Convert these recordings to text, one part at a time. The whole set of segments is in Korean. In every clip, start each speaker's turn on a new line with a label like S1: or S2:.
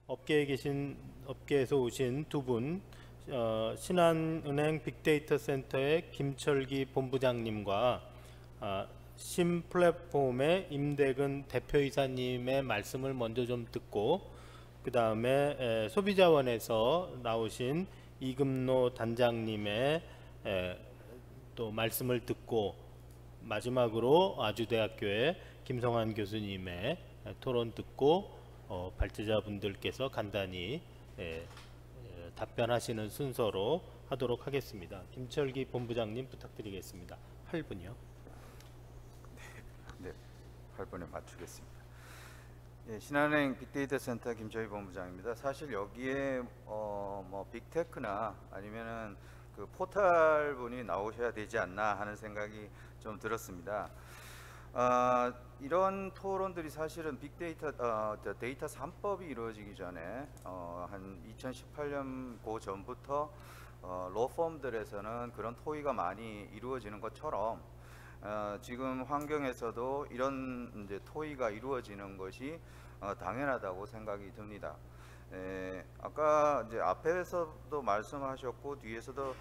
S1: 업계에서 오신 두 분, 신한은행 빅데이터 센터의 김철기 본부장님과 신플랫폼의 임대근 대표이사님의 말씀을 먼저 좀 듣고, 그 다음에 소비자원에서 나오신 이금노 단장님의 또 말씀을 듣고, 마지막으로 아주대학교의 김성환 교수님의 토론 듣고 발제자분들께서 간단히 답변하시는 순서로 하도록 하겠습니다. 김철기 본부장님 부탁드리겠습니다. 8분이요.
S2: 네, 8분에 맞추겠습니다. 예, 신한은행 빅데이터 센터 김철기 본부장입니다. 사실 여기에 뭐 빅테크나 아니면은 그 포탈 분이 나오셔야 되지 않나 하는 생각이 좀 들었습니다. 이런 토론들이 사실은 빅데이터 데이터 3법이 이루어지기 전에 한 2018년 그 전부터 로펌들에서는 그런 토의가 많이 이루어지는 것처럼 지금 환경에서도 이런 이제 토의가 이루어지는 것이 당연하다고 생각이 듭니다. 아까 이제 앞에서도 말씀하셨고 뒤에서도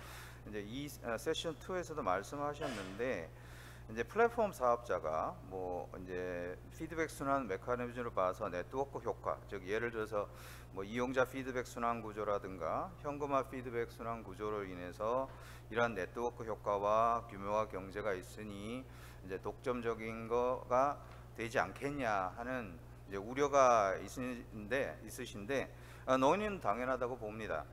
S2: 이제 이 세션 2에서도 말씀하셨는데, 이제 플랫폼 사업자가 뭐 이제 피드백 순환 메커니즘으로 봐서 네트워크 효과, 즉 예를 들어서 뭐 이용자 피드백 순환 구조라든가 현금화 피드백 순환 구조로 인해서 이러한 네트워크 효과와 규모와 경제가 있으니 이제 독점적인 거가 되지 않겠냐 하는 이제 우려가 있으신데 논의는 당연하다고 봅니다.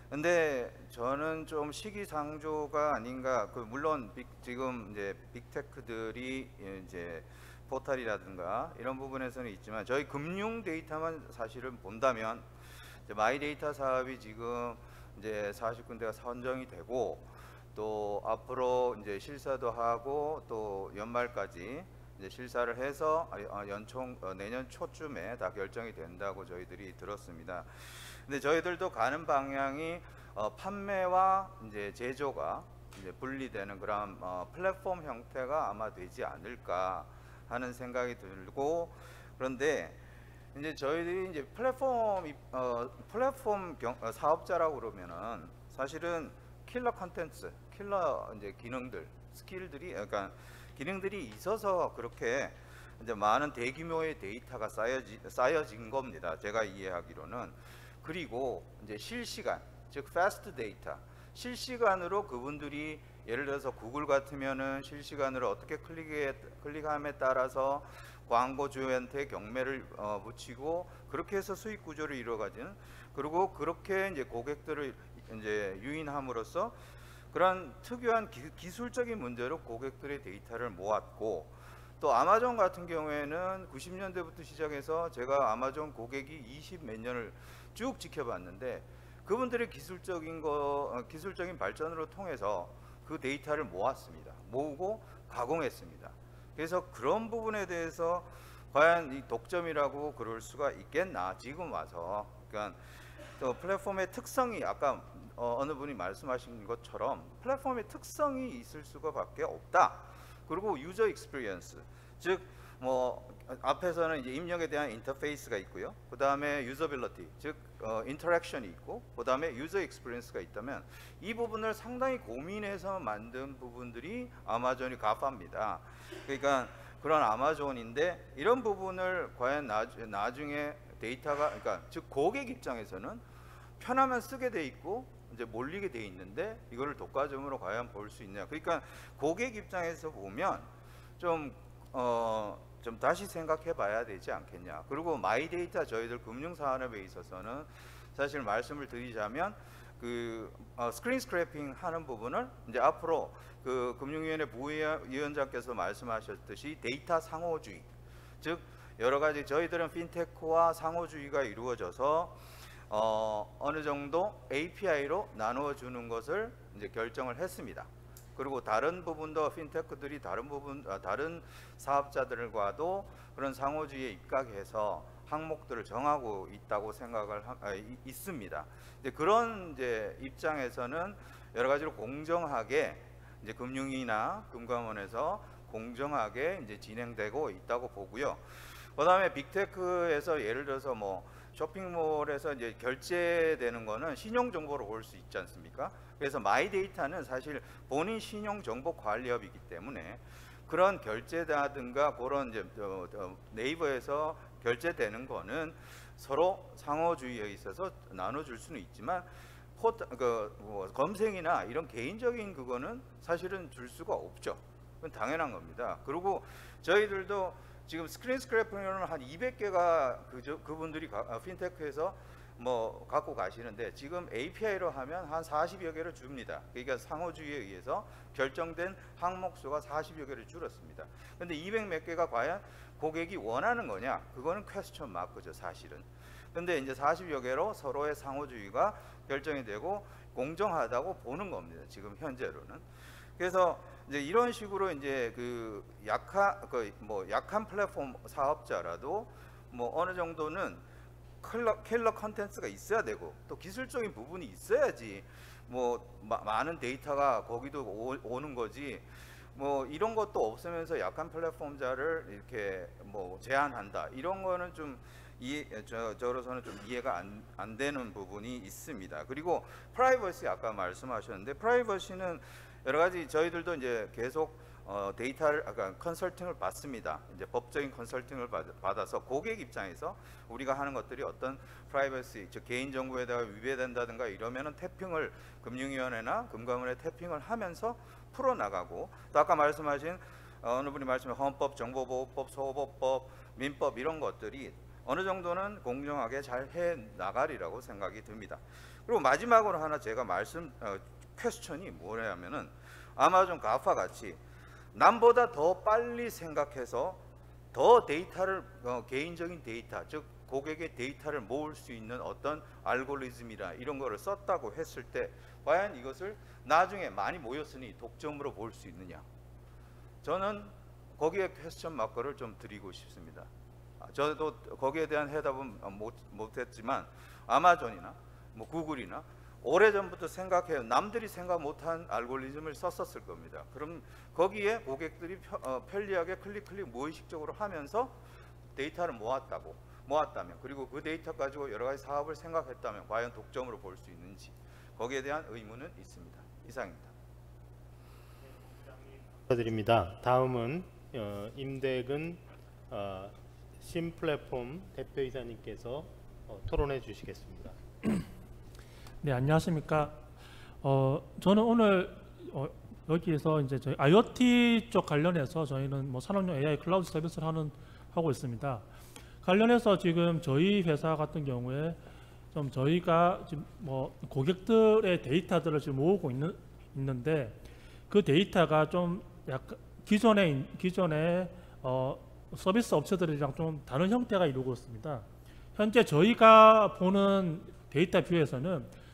S2: 근데 저는 좀 시기상조가 아닌가. 물론 지금 이제 빅테크들이 이제 포털이라든가 이런 부분에서는 있지만, 저희 금융 데이터만 사실은 본다면 이제 마이데이터 사업이 지금 이제 40군데가 선정이 되고, 또 앞으로 이제 실사도 하고 또 연말까지 이제 실사를 해서 내년 초쯤에 다 결정이 된다고 저희들이 들었습니다. 근데 저희들도 가는 방향이 판매와 이제 제조가 이제 분리되는 그런 플랫폼 형태가 아마 되지 않을까 하는 생각이 들고, 그런데 이제 저희들이 이제 플랫폼 사업자라고 그러면은 사실은 킬러 컨텐츠, 킬러 이제 기능들, 스킬들이, 그러니까 기능들이 있어서 그렇게 이제 많은 대규모의 데이터가 쌓여진 겁니다. 제가 이해하기로는. 그리고 이제 실시간, 즉 패스트 데이터, 실시간으로 그분들이 예를 들어서 구글 같으면은 실시간으로 어떻게 클릭함에 따라서 광고주한테 경매를 붙이고 그렇게 해서 수익 구조를 이루어가지는, 그리고 그렇게 이제 고객들을 이제 유인함으로써 그런 특유한 기술적인 문제로 고객들의 데이터를 모았고, 또 아마존 같은 경우에는 90년대부터 시작해서 제가 아마존 고객이 20 몇 년을 쭉 지켜봤는데, 그분들의 기술적인 발전으로 통해서 그 데이터를 모았습니다. 모으고 가공했습니다. 그래서 그런 부분에 대해서 과연 이 독점이라고 그럴 수가 있겠나, 지금 와서. 그러니까 또 플랫폼의 특성이 아까 어느 분이 말씀하신 것처럼 플랫폼의 특성이 있을 수가 밖에 없다. 그리고 유저 익스피리언스, 즉 뭐 앞에서는 이제 입력에 대한 인터페이스가 있고요, 그 다음에 유저빌리티, 즉 인터랙션이 있고, 그 다음에 유저 익스피리언스가 있다면, 이 부분을 상당히 고민해서 만든 부분들이 아마존이 가파입니다. 그러니까 그런 아마존인데, 이런 부분을 과연 나중에 데이터가, 그러니까 즉 고객 입장에서는 편하면 쓰게 돼 있고 이제 몰리게 돼 있는데, 이거를 독과점으로 과연 볼 수 있냐. 그러니까 고객 입장에서 보면 좀 다시 생각해 봐야 되지 않겠냐. 그리고 마이데이터, 저희들 금융산업에 있어서는 사실 말씀을 드리자면 그 스크린 스크래핑 하는 부분을 이제 앞으로 그 금융위원회 부위원장께서 말씀하셨듯이 데이터 상호주의, 즉 여러 가지 저희들은 핀테크와 상호주의가 이루어져서 어느 정도 API로 나누어 주는 것을 이제 결정을 했습니다. 그리고 다른 부분도 핀테크들이 다른 사업자들과도 그런 상호주의에 입각해서 항목들을 정하고 있다고 생각을 있습니다. 이제 그런 이제 입장에서는 여러 가지로 공정하게 이제 금융위나 금감원에서 공정하게 이제 진행되고 있다고 보고요. 그다음에 빅테크에서 예를 들어서 뭐 쇼핑몰에서 이제 결제되는 거는 신용 정보로 볼 수 있지 않습니까? 그래서 마이데이터는 사실 본인 신용 정보 관리업이기 때문에 그런 결제라든가 그런 이제 네이버에서 결제되는 거는 서로 상호주의에 있어서 나눠줄 수는 있지만 검색이나 이런 개인적인 그거는 사실은 줄 수가 없죠. 그건 당연한 겁니다. 그리고 저희들도 지금 스크린 스크래퍼는 한 200개가 그분들이 핀테크에서 뭐 갖고 가시는데 지금 API로 하면 한 40여 개를 줍니다. 그러니까 상호주의에 의해서 결정된 항목 수가 40여 개를 줄었습니다. 근데 200 몇 개가 과연 고객이 원하는 거냐? 그거는 퀘스천 마크죠, 사실은. 근데 이제 40여 개로 서로의 상호주의가 결정이 되고 공정하다고 보는 겁니다. 지금 현재로는. 그래서 이제 이런 식으로 이제 그 약한 플랫폼 사업자라도 뭐 어느 정도는 킬러 컨텐츠가 있어야 되고 또 기술적인 부분이 있어야지 뭐 많은 데이터가 거기도 오는 거지 뭐 이런 것도 없으면서 약한 플랫폼자를 이렇게 뭐 제한한다 이런 거는 좀 저로서는 좀 이해가 안 되는 부분이 있습니다. 그리고 프라이버시 아까 말씀하셨는데 프라이버시는 여러 가지 저희들도 이제 계속 데이터를 아까 컨설팅을 받습니다. 이제 법적인 컨설팅을 받아서 고객 입장에서 우리가 하는 것들이 어떤 프라이버시, 즉 개인 정보에다가 위배된다든가 이러면은 태핑을 금융위원회나 금감원에 태핑을 하면서 풀어 나가고 또 아까 말씀하신 어느 분이 말씀하신 헌법, 정보보호법, 소보법, 민법 이런 것들이 어느 정도는 공정하게 잘 해 나가리라고 생각이 듭니다. 그리고 마지막으로 하나 제가 퀘스천이 뭐냐면은 아마존 가파 같이 남보다 더 빨리 생각해서 더 데이터를 개인적인 데이터 즉 고객의 데이터를 모을 수 있는 어떤 알고리즘이나 이런 거를 썼다고 했을 때 과연 이것을 나중에 많이 모였으니 독점으로 볼 수 있느냐 저는 거기에 퀘스천 마크를 좀 드리고 싶습니다. 저도 거기에 대한 해답은 못했지만 아마존이나 뭐 구글이나 오래전부터 생각해요. 남들이 생각 못한 알고리즘을 썼었을 겁니다. 그럼 거기에 고객들이 편리하게 클릭 무의식적으로 하면서 데이터를 모았다면 그리고 그 데이터 가지고 여러 가지 사업을 생각했다면 과연 독점으로 볼 수 있는지 거기에 대한 의문은 있습니다. 이상입니다.
S1: 감사드립니다. 다음은 임대근 신플랫폼 대표이사님께서 토론해 주시겠습니다.
S3: 네, 안녕하십니까. 저는 오늘 여기에서 이제 저희 IoT 쪽 관련해서 저희는 뭐 산업용 AI 클라우드 서비스를 하고 있습니다. 관련해서 지금 저희 회사 같은 경우에 좀 저희가 지금 뭐 고객들의 데이터들을 지금 모으고 있는데 그 데이터가 좀 약간 기존의 서비스 업체들이랑 좀 다른 형태가 이루고 있습니다. 현재 저희가 보는 데이터 뷰에서는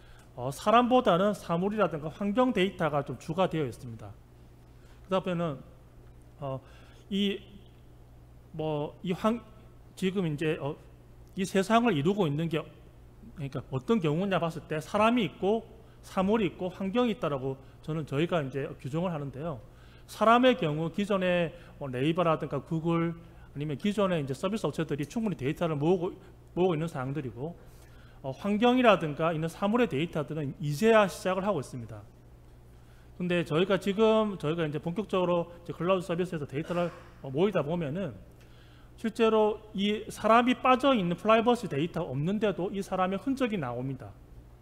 S3: 사람보다는 사물이라든가 환경 데이터가 좀 주가 되어 있습니다. 그러다 보면은 지금 이제 이 세상을 이루고 있는 게 그러니까 어떤 경우냐 봤을 때 사람이 있고 사물이 있고 환경이 있다라고 저희가 이제 규정을 하는데요. 사람의 경우 기존의 네이버라든가 구글 아니면 기존의 이제 서비스 업체들이 충분히 데이터를 모으고 있는 상황들이고 환경이라든가 있는 사물의 데이터들은 이제야 시작을 하고 있습니다. 근데 저희가 이제 본격적으로 이제 클라우드 서비스에서 데이터를 모이다 보면은 실제로 이 사람이 빠져 있는 프라이버시 데이터가 없는데도 이 사람의 흔적이 나옵니다.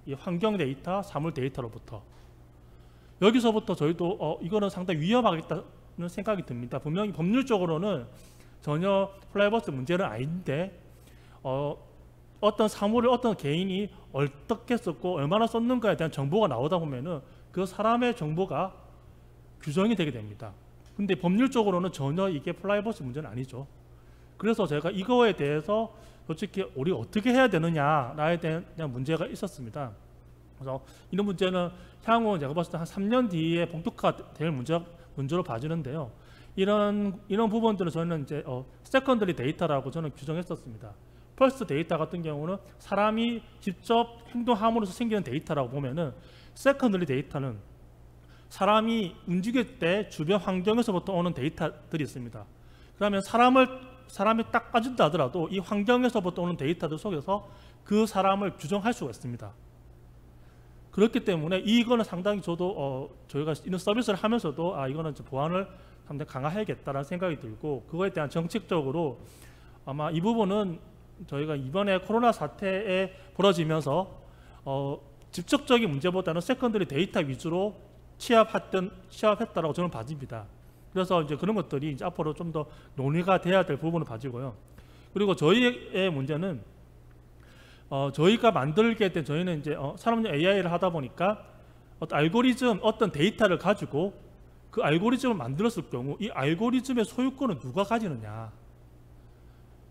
S3: 이 환경 데이터, 사물 데이터로부터. 여기서부터 저희도 이거는 상당히 위험하겠다는 생각이 듭니다. 분명히 법률적으로는 전혀 프라이버시 문제는 아닌데 어떤 사물을 어떤 개인이 어떻게 썼고 얼마나 썼는가에 대한 정보가 나오다 보면은 그 사람의 정보가 규정이 되게 됩니다. 근데 법률적으로는 전혀 이게 프라이버시 문제는 아니죠. 그래서 제가 이거에 대해서 솔직히 우리가 어떻게 해야 되느냐에 대한 문제가 있었습니다. 그래서 이런 문제는 향후 제가 봤을 때 한 3년 뒤에 본격화될 문제로 봐지는데요. 이런 부분들을 저는 이제 세컨더리 데이터라고 저는 규정했었습니다. 퍼스트 데이터 같은 경우는 사람이 직접 행동함으로써 생기는 데이터라고 보면은 세컨더리 데이터는 사람이 움직일 때 주변 환경에서부터 오는 데이터들이 있습니다. 그러면 사람이 딱 빠진다 하더라도 이 환경에서부터 오는 데이터들 속에서 그 사람을 규정할 수가 있습니다. 그렇기 때문에 이거는 상당히 저도 저희가 이런 서비스를 하면서도 이거는 보안을 상당히 강화해야겠다라는 생각이 들고, 그거에 대한 정책적으로 아마 이 부분은 저희가 이번에 코로나 사태에 벌어지면서 직접적인 문제보다는 세컨더리 데이터 위주로 취합했다라고 저는 봐집니다. 그래서 이제 그런 것들이 이제 앞으로 좀 더 논의가 돼야 될 부분을 봐지고요. 그리고 저희의 문제는 저희가 만들게 된, 저희는 이제 산업용 AI를 하다 보니까 어떤 알고리즘, 어떤 데이터를 가지고 그 알고리즘을 만들었을 경우 이 알고리즘의 소유권은 누가 가지느냐,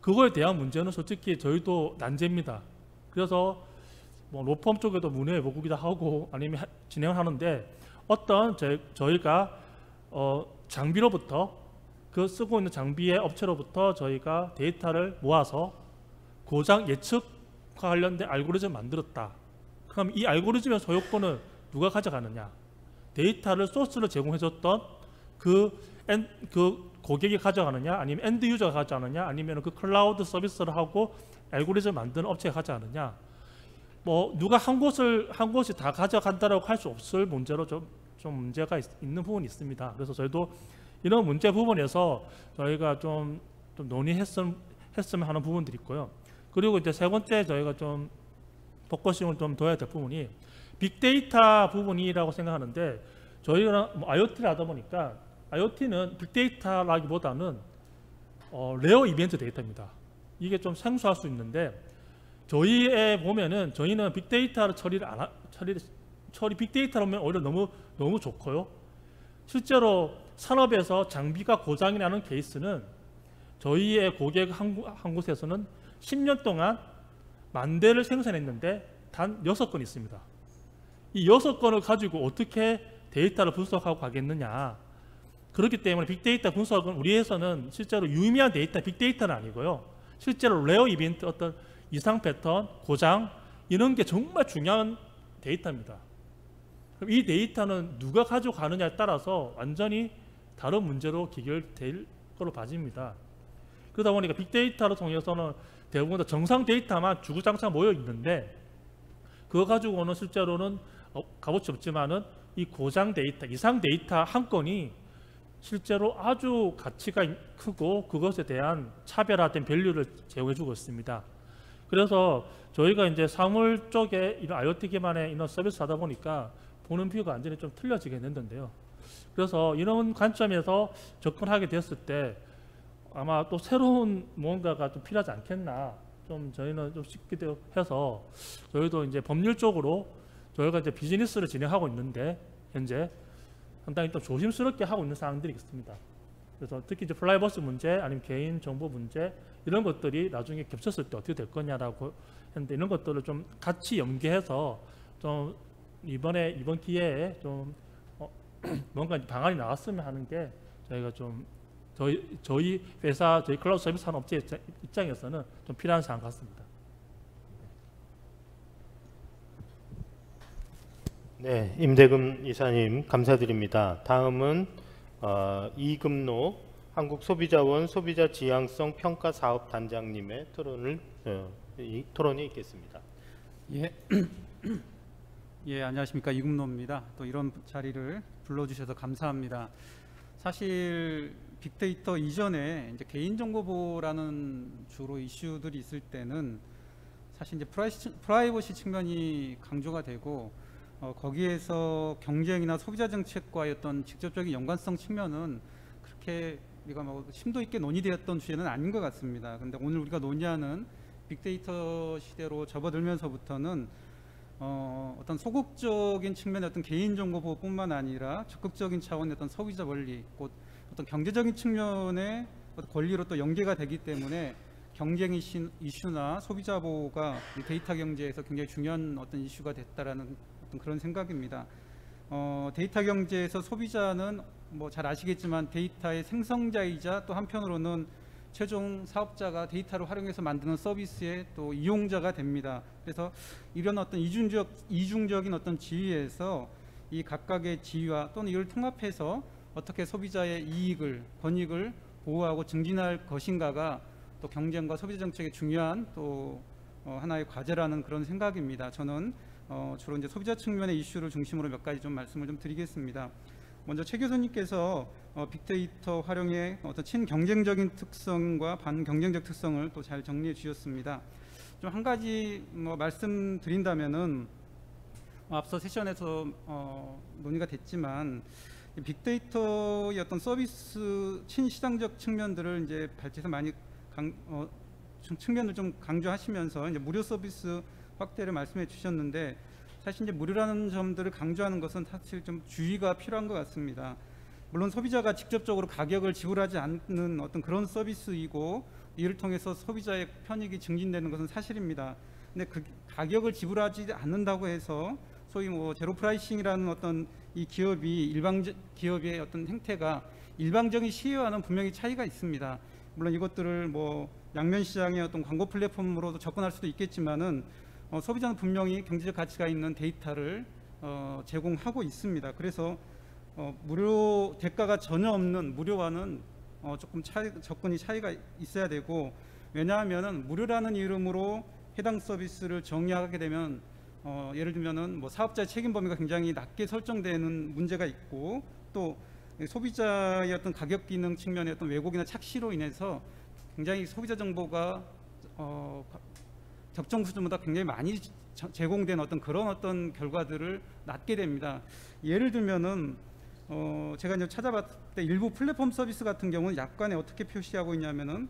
S3: 그거에 대한 문제는 솔직히 저희도 난제입니다. 그래서 뭐 로펌 쪽에도 문의해 보기도 하고 아니면 진행을 하는데, 어떤 저희가 장비로부터, 그 쓰고 있는 장비의 업체로부터 저희가 데이터를 모아서 고장 예측과 관련된 알고리즘을 만들었다. 그럼 이 알고리즘의 소유권은 누가 가져가느냐? 데이터를 소스를 제공해줬던 그 고객이 가져가느냐, 아니면 엔드 유저가 가져가느냐, 아니면 그 클라우드 서비스를 하고 알고리즘을 만드는 업체가 가져가느냐? 뭐 누가 한 곳이 다 가져간다라고 할 수 없을 문제로 좀 문제가 있는 부분이 있습니다. 그래서 저희도 이런 문제 부분에서 저희가 좀 논의했으면 하는 부분들이 있고요. 그리고 이제 세 번째 저희가 좀 포커싱을 좀 둬야 될 부분이 빅데이터 부분이라고 생각하는데, 저희가 뭐 IoT를 하다 보니까 IoT는 빅데이터라기보다는 레어 이벤트 데이터입니다. 이게 좀 생소할 수 있는데, 저희에 보면은 저희는 빅데이터를 처리 빅데이터로 하면 오히려 너무 좋고요. 실제로 산업에서 장비가 고장이 나는 케이스는 저희의 고객 한 곳에서는 10년 동안 10,000대를 생산했는데 단 6건 있습니다. 이 6건을 가지고 어떻게 데이터를 분석하고 가겠느냐. 그렇기 때문에 빅데이터 분석은 우리에서는 실제로 유의미한 데이터, 빅데이터는 아니고요. 실제로 레어 이벤트, 어떤 이상 패턴, 고장, 이런 게 정말 중요한 데이터입니다. 그럼 이 데이터는 누가 가져가느냐에 따라서 완전히 다른 문제로 기결될 걸로 봐집니다. 그러다 보니까 빅데이터를 통해서는 대부분 다 정상 데이터만 주구장창 모여 있는데, 그거 가지고는 실제로는 값어치 없지만은 이 고장 데이터, 이상 데이터 한 건이 실제로 아주 가치가 크고 그것에 대한 차별화된 밸류를 제공해주고 있습니다. 그래서 저희가 이제 사물 쪽에 이런 IoT 기반의 이런 서비스 하다 보니까 보는 뷰가 완전히 좀 틀려지겠는데요. 그래서 이런 관점에서 접근하게 됐을 때 아마 또 새로운 무언가가 좀 필요하지 않겠나, 좀 저희는 좀 싶기도 해서 저희도 이제 법률 쪽으로 저희가 이제 비즈니스를 진행하고 있는데 현재 상당히 또 조심스럽게 하고 있는 사항들이 있습니다. 그래서 특히 이제 프라이버시 문제, 아니면 개인 정보 문제, 이런 것들이 나중에 겹쳤을 때 어떻게 될 거냐라고 했는데, 이런 것들을 좀 같이 연계해서 좀 이번 기회에 좀 뭔가 방안이 나왔으면 하는 게 저희가 좀 저희 회사, 저희 클라우드 서비스 하는 업체 입장에서는 좀 필요한 사항 같습니다.
S1: 네, 임대금 이사님 감사드립니다. 다음은 이금노 한국소비자원 소비자지향성 평가사업단장님의 토론이 있겠습니다.
S4: 예, 예, 안녕하십니까, 이금노입니다. 또 이런 자리를 불러주셔서 감사합니다. 사실 빅데이터 이전에 이제 개인정보보호라는 주로 이슈들이 있을 때는 사실 이제 프라이버시 측면이 강조가 되고, 거기에서 경쟁이나 소비자 정책과의 어떤 직접적인 연관성 측면은 그렇게 우리가 뭐 심도 있게 논의되었던 주제는 아닌 것 같습니다. 그런데 오늘 우리가 논의하는 빅데이터 시대로 접어들면서부터는 어떤 소극적인 측면의 어떤 개인정보 보호뿐만 아니라 적극적인 차원의 어떤 소비자 권리, 곧 어떤 경제적인 측면의 권리로 또 연계가 되기 때문에 경쟁 이슈나 소비자 보호가 이 데이터 경제에서 굉장히 중요한 어떤 이슈가 됐다라는 어떤 그런 생각입니다. 데이터 경제에서 소비자는 뭐 잘 아시겠지만 데이터의 생성자이자 또 한편으로는 최종 사업자가 데이터를 활용해서 만드는 서비스의 또 이용자가 됩니다. 그래서 이런 어떤 이중적인 어떤 지위에서 이 각각의 지위와 또는 이를 통합해서 어떻게 소비자의 이익을, 권익을 보호하고 증진할 것인가가 또 경쟁과 소비자 정책의 중요한 또 하나의 과제라는 그런 생각입니다. 저는 주로 이제 소비자 측면의 이슈를 중심으로 몇 가지 좀 말씀을 좀 드리겠습니다. 먼저 최 교수님께서 빅데이터 활용의 어떤 친경쟁적인 특성과 반경쟁적 특성을 또 잘 정리해 주셨습니다. 좀 한 가지 말씀드린다면은 앞서 세션에서 논의가 됐지만 빅데이터의 어떤 서비스 친시장적 측면들을 이제 발제해서 많이 측면을 좀 강조하시면서 이제 무료 서비스 확대를 말씀해 주셨는데, 사실 이제 무료라는 점들을 강조하는 것은 사실 좀 주의가 필요한 것 같습니다. 물론 소비자가 직접적으로 가격을 지불하지 않는 어떤 그런 서비스이고 이를 통해서 소비자의 편익이 증진되는 것은 사실입니다. 근데 그 가격을 지불하지 않는다고 해서 소위 제로 프라이싱이라는 어떤 이 기업의 어떤 행태가 일방적인 시혜와는 분명히 차이가 있습니다. 물론 이것들을 양면 시장의 어떤 광고 플랫폼으로도 접근할 수도 있겠지만은 소비자는 분명히 경제적 가치가 있는 데이터를 제공하고 있습니다. 그래서 무료 대가가 전혀 없는 무료와는 조금 접근이 차이가 있어야 되고, 왜냐하면은 무료라는 이름으로 해당 서비스를 정의하게 되면 예를 들면은 사업자의 책임 범위가 굉장히 낮게 설정되는 문제가 있고, 또 소비자의 어떤 가격 기능 측면의 어떤 왜곡이나 착시로 인해서 굉장히 소비자 정보가 적정 수준보다 굉장히 많이 제공된 그런 어떤 결과들을 낳게 됩니다. 예를 들면은 제가 이제 찾아봤을 때 일부 플랫폼 서비스 같은 경우는 약관에 어떻게 표시하고 있냐면은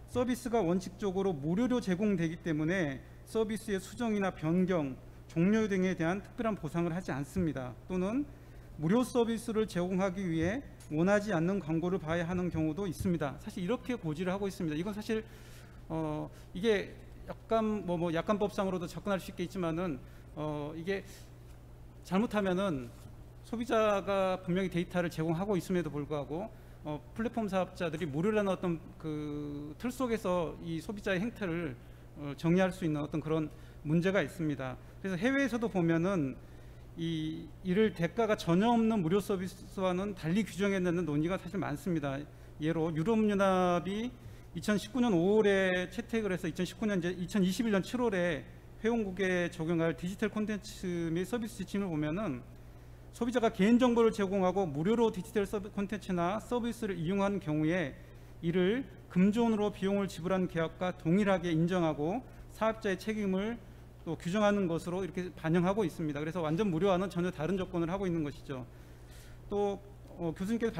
S4: 서비스가 원칙적으로 무료로 제공되기 때문에 서비스의 수정이나 변경, 종료 등에 대한 특별한 보상을 하지 않습니다. 또는 무료 서비스를 제공하기 위해 원하지 않는 광고를 봐야 하는 경우도 있습니다. 사실 이렇게 고지를 하고 있습니다. 이건 사실 이게 약간 약관법상으로도 접근할 수 있겠지만은 이게 잘못하면은 소비자가 분명히 데이터를 제공하고 있음에도 불구하고 플랫폼 사업자들이 무료라는 어떤 그 틀 속에서 이 소비자의 행태를 정의할 수 있는 어떤 그런 문제가 있습니다. 그래서 해외에서도 보면은 이를 대가가 전혀 없는 무료 서비스와는 달리 규정해내는 논의가 사실 많습니다. 예로 유럽연합이 2019년 5월에 채택을 해서 2021년 7월에 회원국에 적용할 디지털 콘텐츠 및 서비스 지침을 보면은 소비자가 개인정보를 제공하고 무료로 디지털 콘텐츠나 서비스를 이용한 경우에 이를 금전으로 비용을 지불한 계약과 동일하게 인정하고 사업자의 책임을 또 규정하는 것으로 이렇게 반영하고 있습니다. 그래서 완전 무료와는 전혀 다른 조건을 하고 있는 것이죠. 또 교수님께서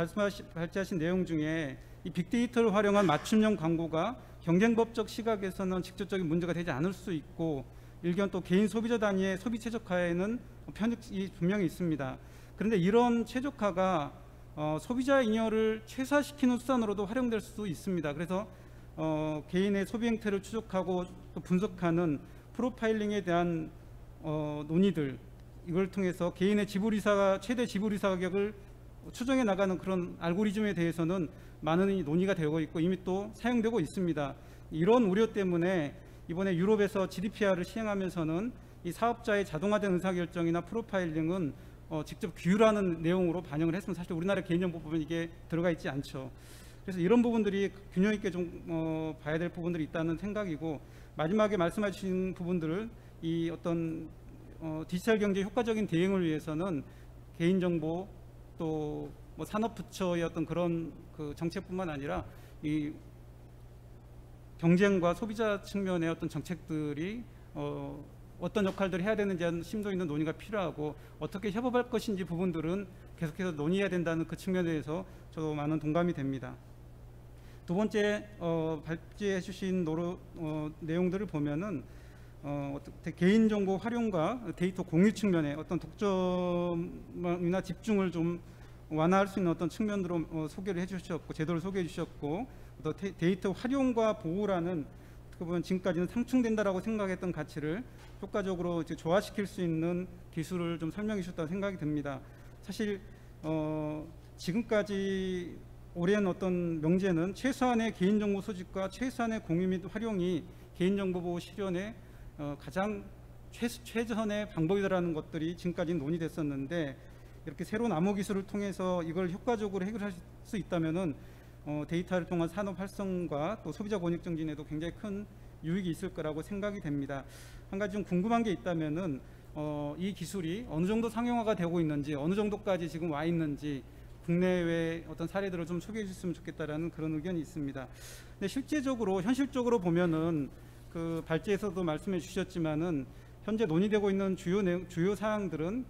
S4: 발제하신 내용 중에 이 빅데이터를 활용한 맞춤형 광고가 경쟁법적 시각에서는 직접적인 문제가 되지 않을 수 있고, 일견 또 개인 소비자 단위의 소비 최적화에는 편익이 분명히 있습니다. 그런데 이런 최적화가 소비자 잉여를 최소화시키는 수단으로도 활용될 수 있습니다. 그래서 개인의 소비 행태를 추적하고 또 분석하는 프로파일링에 대한 논의들, 이걸 통해서 개인의 최대 지불이사 가격을 추정해 나가는 그런 알고리즘에 대해서는 많은 논의가 되고 있고 이미 또 사용되고 있습니다. 이런 우려 때문에 이번에 유럽에서 GDPR을 시행하면서는 이 사업자의 자동화된 의사결정이나 프로파일링은 직접 규율하는 내용으로 반영을 했으면 사실 우리나라 개인정보법에 이게 들어가 있지 않죠. 그래서 이런 부분들이 균형 있게 좀 봐야 될 부분들이 있다는 생각이고, 마지막에 말씀하신 부분들을 이 어떤 디지털 경제 효과적인 대응을 위해서는 개인정보 또 산업부처의 어떤 그런 그 정책뿐만 아니라 이 경쟁과 소비자 측면의 어떤 정책들이 어떤 역할들을 해야 되는지 하는 심도 있는 논의가 필요하고, 어떻게 협업할 것인지 부분들은 계속해서 논의해야 된다는 그 측면에 대해서 저도 많은 동감이 됩니다. 두 번째 발제해 주신 내용들을 보면은 개인정보 활용과 데이터 공유 측면에 어떤 독점이나 집중을 좀 완화할 수 있는 어떤 측면으로 소개를 해주셨고, 제도를 소개해 주셨고, 또 데이터 활용과 보호라는 그 부분 지금까지는 상충된다라고 생각했던 가치를 효과적으로 이제 조화시킬 수 있는 기술을 좀 설명해 주셨다고 생각이 듭니다. 사실 지금까지 오랜 어떤 명제는 최소한의 개인정보 수집과 최소한의 공유 및 활용이 개인정보 보호 실현의 가장 최선의 방법이라는 것들이 지금까지 논의됐었는데, 이렇게 새로운 암호 기술을 통해서 이걸 효과적으로 해결할 수 있다면은 데이터를 통한 산업 활성과 또 소비자 권익 증진에도 굉장히 큰 유익이 있을 거라고 생각이 됩니다. 한 가지 좀 궁금한 게 있다면은 이 기술이 어느 정도 상용화가 되고 있는지, 어느 정도까지 지금 와 있는지 국내외 어떤 사례들을 좀 소개해 주셨으면 좋겠다라는 그런 의견이 있습니다. 근데 실제적으로 현실적으로 보면은 그 발제에서도 말씀해 주셨지만은 현재 논의되고 있는 주요 사항들은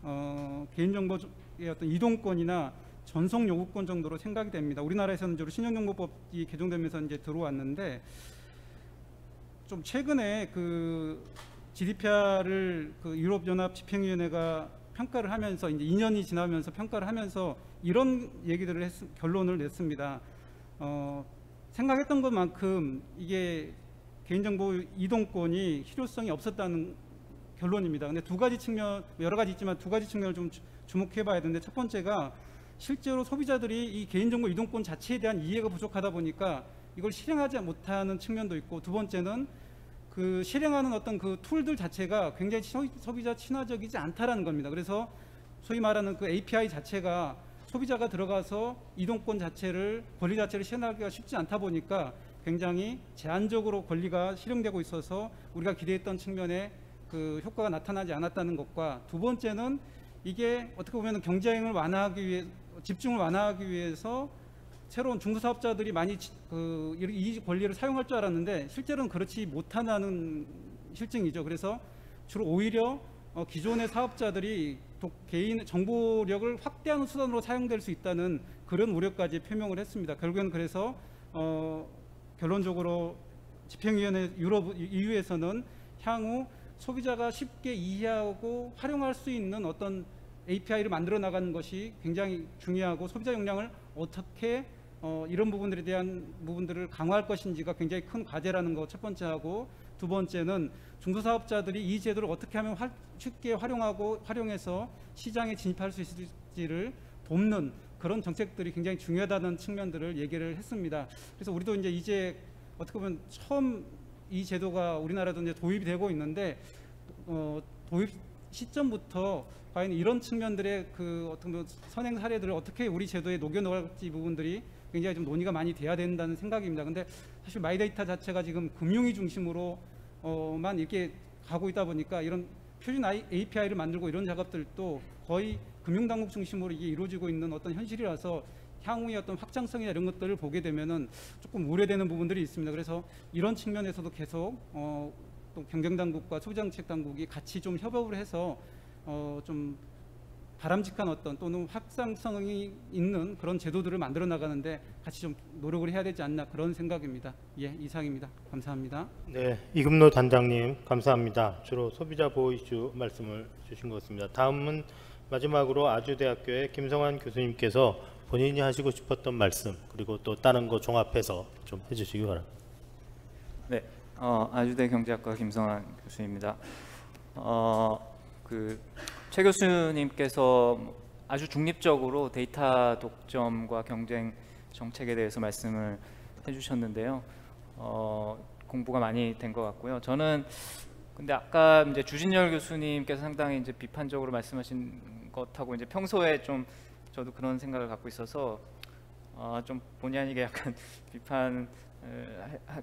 S4: 개인정보의 어떤 이동권이나 전송 요구권 정도로 생각이 됩니다. 우리나라에서는 주로 신용정보법이 개정되면서 이제 들어왔는데, 좀 최근에 그 GDPR을 그 유럽연합 집행위원회가 평가를 하면서 이제 2년이 지나면서 평가를 하면서 이런 얘기들을 결론을 냈습니다. 생각했던 것만큼 이게 개인정보 이동권이 실효성이 없었다는 결론입니다. 근데 두 가지 측면, 여러 가지 있지만 두 가지 측면을 좀 주목해 봐야 되는데, 첫 번째가 실제로 소비자들이 이 개인정보 이동권 자체에 대한 이해가 부족하다 보니까 이걸 실행하지 못하는 측면도 있고, 두 번째는 그 실행하는 어떤 그 툴들 자체가 굉장히 소비자 친화적이지 않다라는 겁니다. 그래서 소위 말하는 그 API 자체가 소비자가 들어가서 이동권 자체를, 권리 자체를 실행하기가 쉽지 않다 보니까 굉장히 제한적으로 권리가 실행되고 있어서 우리가 기대했던 측면에 그 효과가 나타나지 않았다는 것과, 두 번째는 이게 어떻게 보면 경쟁을 완화하기 위해, 집중을 완화하기 위해서 새로운 중소사업자들이 많이 이 권리를 사용할 줄 알았는데 실제로는 그렇지 못하는 실증이죠. 그래서 주로 오히려 기존의 사업자들이 개인 정보력을 확대하는 수단으로 사용될 수 있다는 그런 우려까지 표명을 했습니다. 결국에는 그래서 결론적으로 집행위원회 유럽 EU에서는 향후 소비자가 쉽게 이해하고 활용할 수 있는 어떤 API를 만들어 나가는 것이 굉장히 중요하고, 소비자 역량을 어떻게 이런 부분들에 대한 부분들을 강화할 것인지가 굉장히 큰 과제라는 거 첫 번째 하고, 두 번째는 중소사업자들이 이 제도를 어떻게 하면 쉽게 활용해서 시장에 진입할 수 있을지를 돕는 그런 정책들이 굉장히 중요하다는 측면들을 얘기를 했습니다. 그래서 우리도 이제 어떻게 보면 처음 이 제도가 우리나라도 이제 도입이 되고 있는데, 도입 시점부터 과연 이런 측면들의 그 어떤 선행 사례들을 어떻게 우리 제도에 녹여 넣을지 부분들이 굉장히 좀 논의가 많이 돼야 된다는 생각입니다. 근데 사실 마이데이터 자체가 지금 금융위 중심으로만 이렇게 가고 있다 보니까 이런 표준 API를 만들고 이런 작업들도 거의 금융당국 중심으로 이게 이루어지고 있는 어떤 현실이라서 향후의 어떤 확장성이나 이런 것들을 보게 되면은 조금 우려되는 부분들이 있습니다. 그래서 이런 측면에서도 계속 또 경쟁당국과 소비정책당국이 같이 좀 협업을 해서 좀 바람직한 어떤 또는 확장성이 있는 그런 제도들을 만들어 나가는데 같이 좀 노력을 해야 되지 않나, 그런 생각입니다. 예, 이상입니다. 감사합니다.
S1: 네, 이금노 단장님 감사합니다. 주로 소비자 보호 이슈 말씀을 주신 것 같습니다. 다음은 마지막으로 아주대학교의 김성환 교수님께서 본인이 하시고 싶었던 말씀, 그리고 또 다른 거 종합해서 좀 해주시기 바랍니다.
S5: 네, 아주대 경제학과 김성환 교수입니다. 최 교수님께서 아주 중립적으로 데이터 독점과 경쟁 정책에 대해서 말씀을 해주셨는데요. 공부가 많이 된 것 같고요. 저는 근데 아까 이제 주진열 교수님께서 상당히 이제 비판적으로 말씀하신 것하고 이제 평소에 좀 저도 그런 생각을 갖고 있어서 좀 본의 아니게 약간 비판을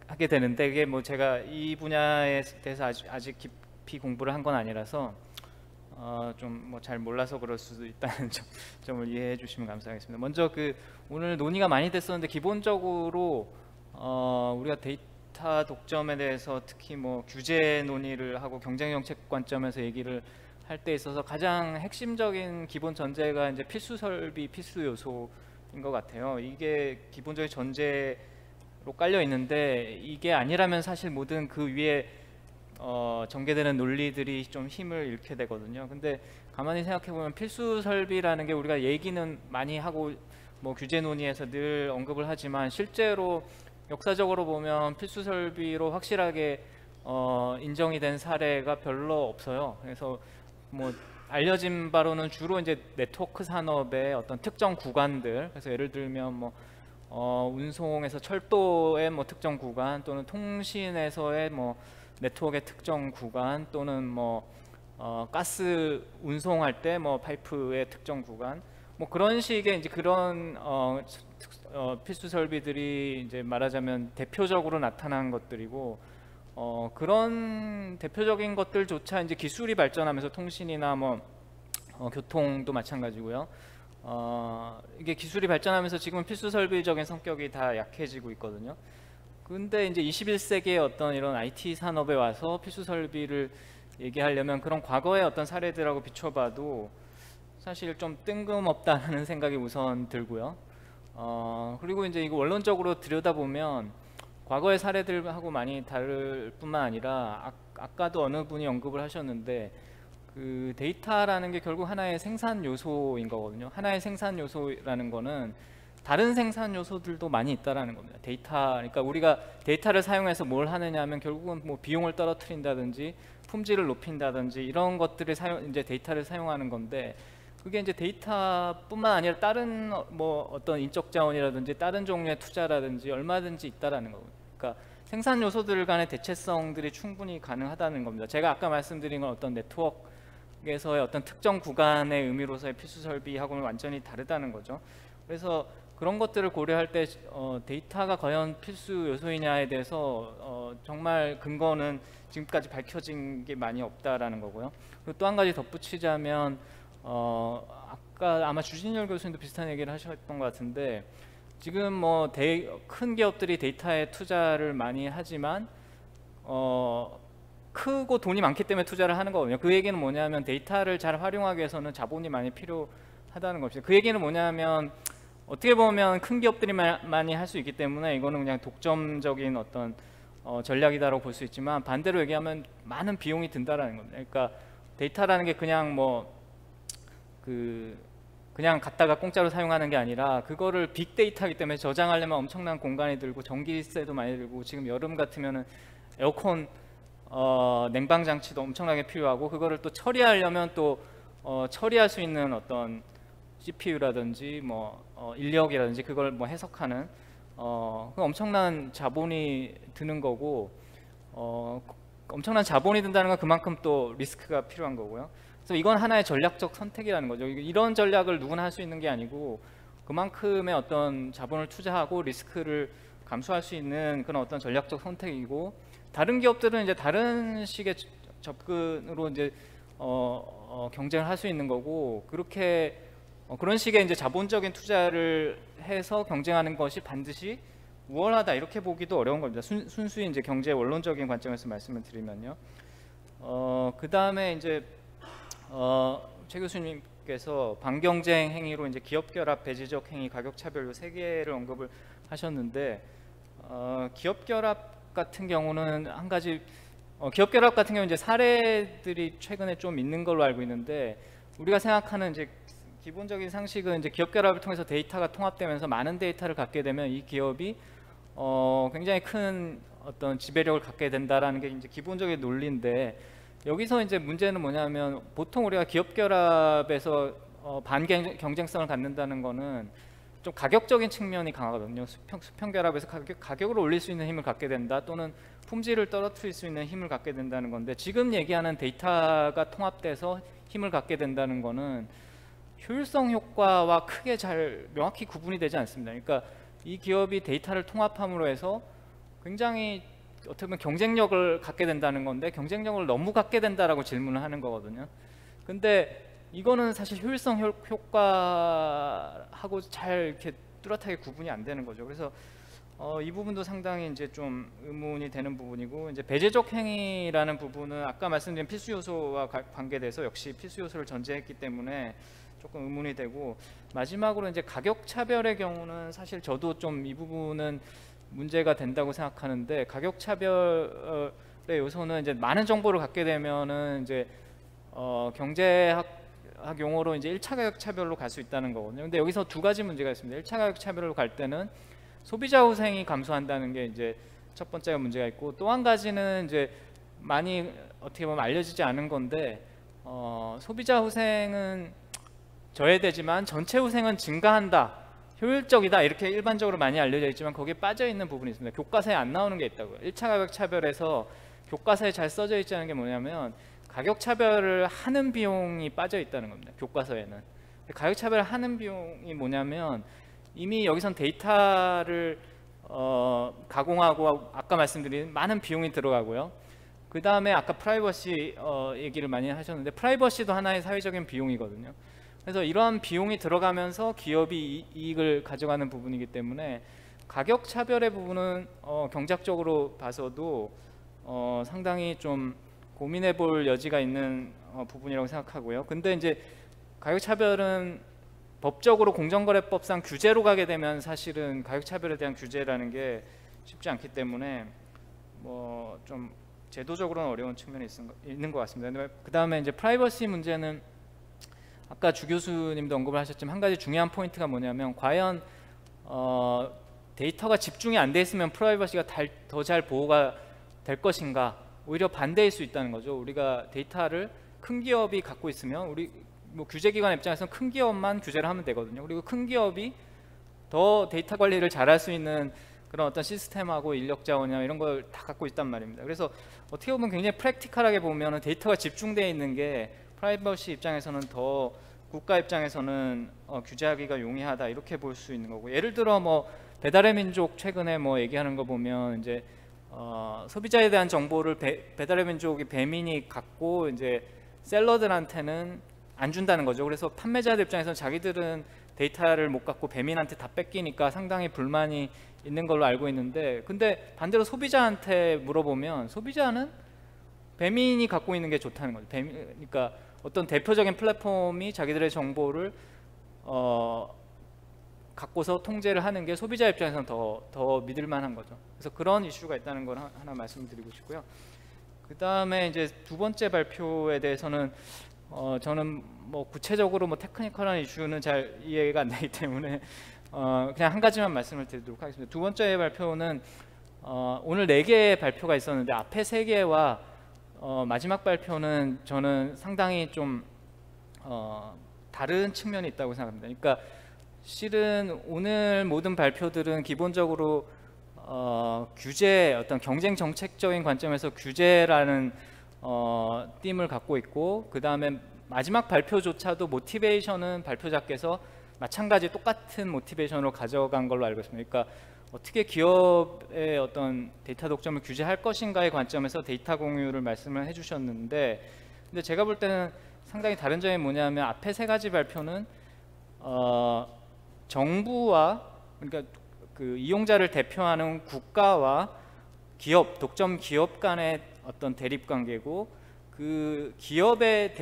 S5: 하게 되는데, 그게 뭐 제가 이 분야에 대해서 아직 깊이 공부를 한 건 아니라서 좀 뭐 잘 몰라서 그럴 수도 있다는 점을 이해해 주시면 감사하겠습니다. 먼저 오늘 논의가 많이 됐었는데, 기본적으로 우리가 데이터 독점에 대해서 특히 뭐 규제 논의를 하고 경쟁 정책 관점에서 얘기를 할 때 있어서 가장 핵심적인 기본 전제가 이제 필수 설비, 필수 요소인 것 같아요. 이게 기본적인 전제로 깔려 있는데, 이게 아니라면 사실 모든 그 위에 전개되는 논리들이 좀 힘을 잃게 되거든요. 근데 가만히 생각해 보면 필수 설비라는 게 우리가 얘기는 많이 하고 뭐 규제 논의에서 늘 언급을 하지만, 실제로 역사적으로 보면 필수 설비로 확실하게 인정이 된 사례가 별로 없어요. 그래서 뭐 알려진 바로는 주로 이제 네트워크 산업의 어떤 특정 구간들, 그래서 예를 들면 뭐 운송에서 철도의 뭐 특정 구간, 또는 통신에서의 뭐 네트워크의 특정 구간, 또는 뭐 가스 운송할 때 뭐 파이프의 특정 구간, 뭐 그런 식의 이제 그런 필수 설비들이 이제 말하자면 대표적으로 나타난 것들이고, 그런 대표적인 것들조차 이제 기술이 발전하면서 통신이나 뭐 교통도 마찬가지고요. 이게 기술이 발전하면서 지금은 필수 설비적인 성격이 다 약해지고 있거든요. 근데 이제 21세기의 어떤 이런 IT 산업에 와서 필수 설비를 얘기하려면 그런 과거의 어떤 사례들하고 비춰봐도 사실 좀 뜬금없다는 생각이 우선 들고요. 그리고 이제 이거 원론적으로 들여다보면 과거의 사례들하고 많이 다를 뿐만 아니라 아까도 어느 분이 언급을 하셨는데, 그 데이터라는 게 결국 하나의 생산 요소인 거거든요. 하나의 생산 요소라는 거는 다른 생산 요소들도 많이 있다라는 겁니다. 그러니까 우리가 데이터를 사용해서 뭘 하느냐 하면 결국은 뭐 비용을 떨어뜨린다든지 품질을 높인다든지 이런 것들을 이제 데이터를 사용하는 건데, 그게 이제 데이터뿐만 아니라 다른 뭐 어떤 인적 자원이라든지 다른 종류의 투자라든지 얼마든지 있다라는 거고요. 그러니까 생산 요소들 간의 대체성들이 충분히 가능하다는 겁니다. 제가 아까 말씀드린 건 어떤 네트워크에서의 어떤 특정 구간의 의미로서의 필수 설비하고는 완전히 다르다는 거죠. 그래서 그런 것들을 고려할 때 데이터가 과연 필수 요소이냐에 대해서 정말 근거는 지금까지 밝혀진 게 많이 없다라는 거고요. 그리고 또 한 가지 덧붙이자면 아까 아마 주진열 교수님도 비슷한 얘기를 하셨던 것 같은데, 지금 뭐 큰 기업들이 데이터에 투자를 많이 하지만 크고 돈이 많기 때문에 투자를 하는 거거든요. 그 얘기는 뭐냐면 데이터를 잘 활용하기 위해서는 자본이 많이 필요하다는 것입니다. 그 얘기는 뭐냐면 어떻게 보면 큰 기업들이 많이 할 수 있기 때문에 이거는 그냥 독점적인 어떤 전략이다라고 볼 수 있지만, 반대로 얘기하면 많은 비용이 든다라는 겁니다. 그러니까 데이터라는 게 그냥 뭐 그냥 갖다가 공짜로 사용하는 게 아니라, 그거를 빅데이터이기 때문에 저장하려면 엄청난 공간이 들고 전기세도 많이 들고, 지금 여름 같으면은 에어컨 냉방 장치도 엄청나게 필요하고, 그거를 또 처리하려면 또 처리할 수 있는 어떤 CPU라든지 뭐 인력이라든지 그걸 뭐 해석하는 엄청난 자본이 드는 거고, 엄청난 자본이 든다는 건 그만큼 또 리스크가 필요한 거고요. 그래서 이건 하나의 전략적 선택이라는 거죠. 이런 전략을 누구나 할 수 있는 게 아니고, 그만큼의 어떤 자본을 투자하고 리스크를 감수할 수 있는 그런 어떤 전략적 선택이고, 다른 기업들은 이제 다른 식의 접근으로 이제 경쟁을 할 수 있는 거고, 그렇게 그런 식의 이제 자본적인 투자를 해서 경쟁하는 것이 반드시 우월하다 이렇게 보기도 어려운 겁니다. 순수히 이제 경제 원론적인 관점에서 말씀을 드리면요. 그 다음에 이제 최 교수님께서 반경쟁 행위로 이제 기업 결합, 배제적 행위, 가격 차별 요 세 개를 언급을 하셨는데, 기업 결합 같은 경우는 한 가지 기업 결합 같은 경우는 이제 사례들이 최근에 좀 있는 걸로 알고 있는데, 우리가 생각하는 이제 기본적인 상식은 이제 기업 결합을 통해서 데이터가 통합되면서 많은 데이터를 갖게 되면 이 기업이 굉장히 큰 어떤 지배력을 갖게 된다라는 게 이제 기본적인 논리인데, 여기서 이제 문제는 뭐냐면, 보통 우리가 기업 결합에서 반경쟁성을 갖는다는 거는 좀 가격적인 측면이 강하거든요. 수평 결합에서 가격을 올릴 수 있는 힘을 갖게 된다, 또는 품질을 떨어뜨릴 수 있는 힘을 갖게 된다는 건데, 지금 얘기하는 데이터가 통합돼서 힘을 갖게 된다는 거는 효율성 효과와 크게 명확히 구분이 되지 않습니다. 그러니까 이 기업이 데이터를 통합함으로 해서 굉장히 어떻게 보면 경쟁력을 갖게 된다는 건데, 경쟁력을 너무 갖게 된다라고 질문을 하는 거거든요. 근데 이거는 사실 효율성 효과하고 잘 이렇게 뚜렷하게 구분이 안 되는 거죠. 그래서 이 부분도 상당히 이제 좀 의문이 되는 부분이고, 이제 배제적 행위라는 부분은 아까 말씀드린 필수 요소와 관계돼서 역시 필수 요소를 전제했기 때문에 조금 의문이 되고, 마지막으로 이제 가격 차별의 경우는 사실 저도 좀 이 부분은 문제가 된다고 생각하는데, 가격 차별의 요소는 이제 많은 정보를 갖게 되면은 이제 경제학 용어로 이제 1차 가격 차별로 갈 수 있다는 거거든요. 근데 여기서 두 가지 문제가 있습니다. 1차 가격 차별로 갈 때는 소비자 후생이 감소한다는 게 이제 첫 번째 문제가 있고, 또 한 가지는 이제 많이 어떻게 보면 알려지지 않은 건데, 소비자 후생은 저해되지만 전체 후생은 증가한다, 효율적이다, 이렇게 일반적으로 많이 알려져 있지만 거기에 빠져 있는 부분이 있습니다. 교과서에 안 나오는 게 있다고요. 1차 가격 차별에서 교과서에 잘 써져 있지 않은 게 뭐냐면, 가격 차별을 하는 비용이 빠져 있다는 겁니다. 교과서에는. 가격차별하는 비용이 뭐냐면 이미 여기선 데이터를 가공하고 아까 말씀드린 많은 비용이 들어가고요. 그 다음에 아까 프라이버시 얘기를 많이 하셨는데 프라이버시도 하나의 사회적인 비용이거든요. 그래서 이러한 비용이 들어가면서 기업이 이익을 가져가는 부분이기 때문에 가격 차별의 부분은 경제학적으로 봐서도 상당히 좀 고민해 볼 여지가 있는 부분이라고 생각하고요. 근데 이제 가격 차별은 법적으로 공정거래법상 규제로 가게 되면 사실은 가격 차별에 대한 규제라는 게 쉽지 않기 때문에 뭐 좀 제도적으로는 어려운 측면이 있는 것 같습니다. 그 다음에 이제 프라이버시 문제는 아까 주 교수님도 언급을 하셨지만 한 가지 중요한 포인트가 뭐냐면 과연 데이터가 집중이 안 돼 있으면 프라이버시가 더 잘 보호가 될 것인가, 오히려 반대일 수 있다는 거죠. 우리가 데이터를 큰 기업이 갖고 있으면 우리 뭐 규제기관 입장에서는 큰 기업만 규제를 하면 되거든요. 그리고 큰 기업이 더 데이터 관리를 잘할 수 있는 그런 어떤 시스템하고 인력 자원이나 이런 걸 다 갖고 있단 말입니다. 그래서 어떻게 보면 굉장히 프랙티컬하게 보면 데이터가 집중되어 있는 게 프라이버시 입장에서는 더 국가 입장에서는 규제하기가 용이하다 이렇게 볼 수 있는 거고, 예를 들어 뭐 배달의 민족 최근에 뭐 얘기하는 거 보면 이제 소비자에 대한 정보를 배달의 민족이 배민이 갖고 이제 셀러들한테는 안 준다는 거죠. 그래서 판매자들 입장에서는 자기들은 데이터를 못 갖고 배민한테 다 뺏기니까 상당히 불만이 있는 걸로 알고 있는데, 근데 반대로 소비자한테 물어보면 소비자는 배민이 갖고 있는 게 좋다는 거죠. 그러니까 어떤 대표적인 플랫폼이 자기들의 정보를 갖고서 통제를 하는 게 소비자 입장에서는 더 믿을 만한 거죠. 그래서 그런 이슈가 있다는 걸 하나 말씀드리고 싶고요. 그 다음에 이제 두 번째 발표에 대해서는 저는 뭐 구체적으로 뭐 테크니컬한 이슈는 잘 이해가 안 되기 때문에 그냥 한 가지만 말씀을 드리도록 하겠습니다. 두 번째 발표는 오늘 4개의 발표가 있었는데 앞에 3개와 마지막 발표는 저는 상당히 좀 다른 측면이 있다고 생각합니다. 그러니까 실은 오늘 모든 발표들은 기본적으로 규제, 어떤 경쟁 정책적인 관점에서 규제라는 띠을 갖고 있고, 그 다음에 마지막 발표조차도 모티베이션은 발표자께서 마찬가지 똑같은 모티베이션으로 가져간 걸로 알고 있습니다. 그러니까 어떻게 기업의 어떤 데이터 독점을 규제할 것인가의 관점에서 데이터 공유를 말씀을 해주셨는데, 근데 제가 볼 때는 상당히 다른 점이 뭐냐면 앞에 3가지 발표는 정부와, 그러니까 그 이용자를 대표하는 국가와 기업, 독점 기업 간의 어떤 대립 관계고, 그 기업의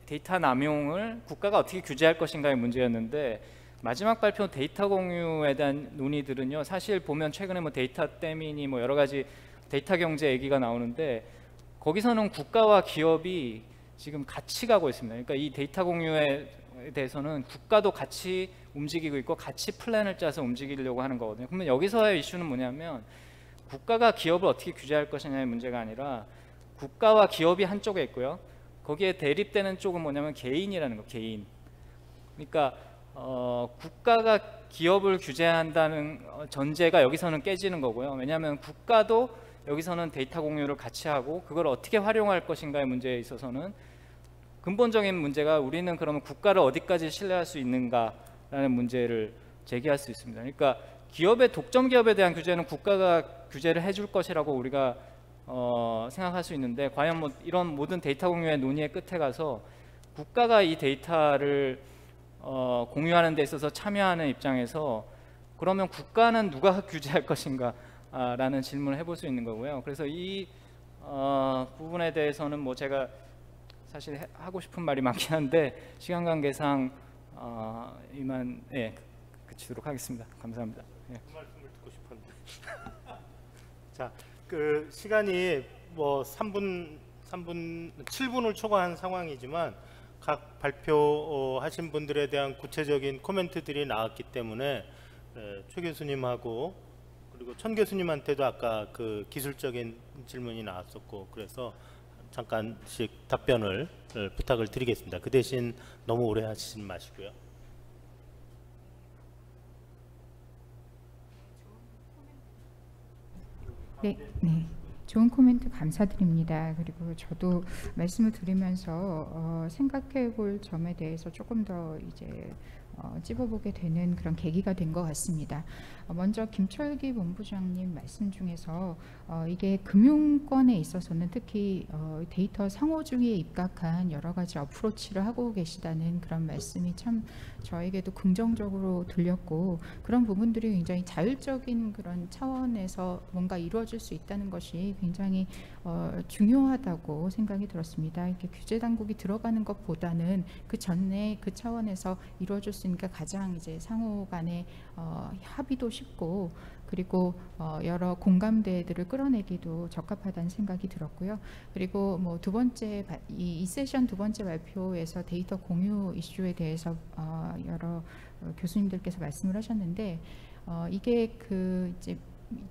S5: 데이터 남용을 국가가 어떻게 규제할 것인가의 문제였는데, 마지막 발표 데이터 공유에 대한 논의들은요, 사실 보면 최근에 뭐 데이터 때문이 뭐 여러 가지 데이터 경제 얘기가 나오는데, 거기서는 국가와 기업이 지금 같이 가고 있습니다. 그러니까 이 데이터 공유에 대해서는 국가도 같이 움직이고 있고 같이 플랜을 짜서 움직이려고 하는 거거든요. 그러면 여기서의 이슈는 뭐냐면 국가가 기업을 어떻게 규제할 것이냐의 문제가 아니라 국가와 기업이 한쪽에 있고요, 거기에 대립되는 쪽은 뭐냐면 개인이라는 거, 개인. 그러니까 국가가 기업을 규제한다는 전제가 여기서는 깨지는 거고요. 왜냐하면 국가도 여기서는 데이터 공유를 같이 하고 그걸 어떻게 활용할 것인가의 문제에 있어서는 근본적인 문제가, 우리는 그러면 국가를 어디까지 신뢰할 수 있는가라는 문제를 제기할 수 있습니다. 그러니까 기업의 독점 기업에 대한 규제는 국가가 규제를 해줄 것이라고 우리가 생각할 수 있는데, 과연 뭐 이런 모든 데이터 공유의 논의의 끝에 가서 국가가 이 데이터를 공유하는 데 있어서 참여하는 입장에서 그러면 국가는 누가 규제할 것인가 라는 질문을 해볼 수 있는 거고요. 그래서 이 부분에 대해서는 뭐 제가 사실 하고 싶은 말이 많긴 한데 시간 관계상 이만 그치도록 하겠습니다. 감사합니다.
S1: 그 말씀을 듣고 싶었는데. 자, 그 시간이 뭐 7분을 초과한 상황이지만 각 발표하신 분들에 대한 구체적인 코멘트들이 나왔기 때문에 최 교수님하고 그리고 천 교수님한테도 아까 그 기술적인 질문이 나왔었고, 그래서 잠깐씩 답변을 부탁을 드리겠습니다. 그 대신 너무 오래 하시지 마시고요.
S6: 네. 좋은 코멘트 감사드립니다. 그리고 저도 말씀을 드리면서 생각해 볼 점에 대해서 조금 더 이제 찝어보게 되는 그런 계기가 된 것 같습니다. 먼저 김철기 본부장님 말씀 중에서 이게 금융권에 있어서는 특히 데이터 상호주의에 입각한 여러 가지 어프로치를 하고 계시다는 그런 말씀이 참 저에게도 긍정적으로 들렸고, 그런 부분들이 굉장히 자율적인 그런 차원에서 뭔가 이루어질 수 있다는 것이 굉장히 중요하다고 생각이 들었습니다. 이렇게 규제 당국이 들어가는 것보다는 그 전에 그 차원에서 이루어질 수 있으니까 가장 이제 상호 간의 합의도 쉽고, 그리고 여러 공감대들을 끌어내기도 적합하다는 생각이 들었고요. 그리고 뭐 두 번째 이 세션 두 번째 발표에서 데이터 공유 이슈에 대해서 여러 교수님들께서 말씀을 하셨는데, 이게 그 이제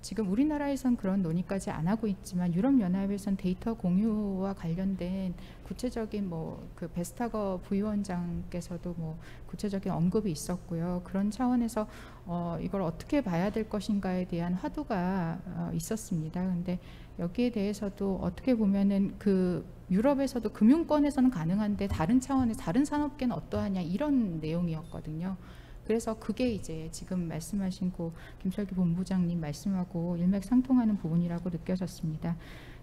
S6: 지금 우리나라에선 그런 논의까지 안 하고 있지만 유럽 연합에선 데이터 공유와 관련된 구체적인 뭐 그 베스타거 부위원장께서도 뭐 구체적인 언급이 있었고요. 그런 차원에서 이걸 어떻게 봐야 될 것인가에 대한 화두가 있었습니다. 근데 여기에 대해서도 어떻게 보면은 그 유럽에서도 금융권에서는 가능한데 다른 차원에서 다른 산업계는 어떠하냐 이런 내용이었거든요. 그래서 그게 이제 지금 말씀하신 김철기 본부장님 말씀하고 일맥상통하는 부분이라고 느껴졌습니다.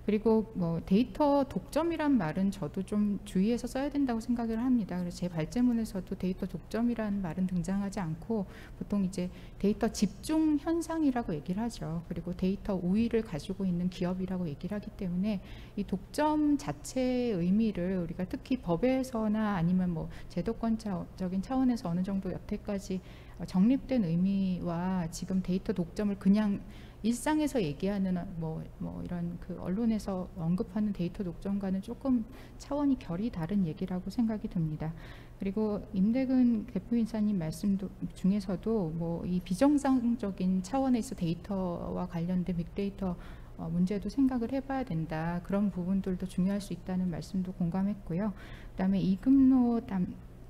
S6: 그리고 뭐 데이터 독점이란 말은 저도 좀 주의해서 써야 된다고 생각을 합니다. 그래서 제 발제문에서도 데이터 독점이라는 말은 등장하지 않고 보통 이제 데이터 집중 현상이라고 얘기를 하죠. 그리고 데이터 우위를 가지고 있는 기업이라고 얘기를 하기 때문에 이 독점 자체의 의미를 우리가 특히 법에서나 아니면 뭐 제도권적인 차원에서 어느 정도 여태까지 정립된 의미와 지금 데이터 독점을 그냥 일상에서 얘기하는 뭐 이런 그 언론에서 언급하는 데이터 독점과는 조금 차원이 결이 다른 얘기라고 생각이 듭니다. 그리고 임대근 대표이사님 말씀 중에서도 뭐 이 비정상적인 차원에서 데이터와 관련된 빅데이터 문제도 생각을 해봐야 된다. 그런 부분들도 중요할 수 있다는 말씀도 공감했고요. 그다음에 이금노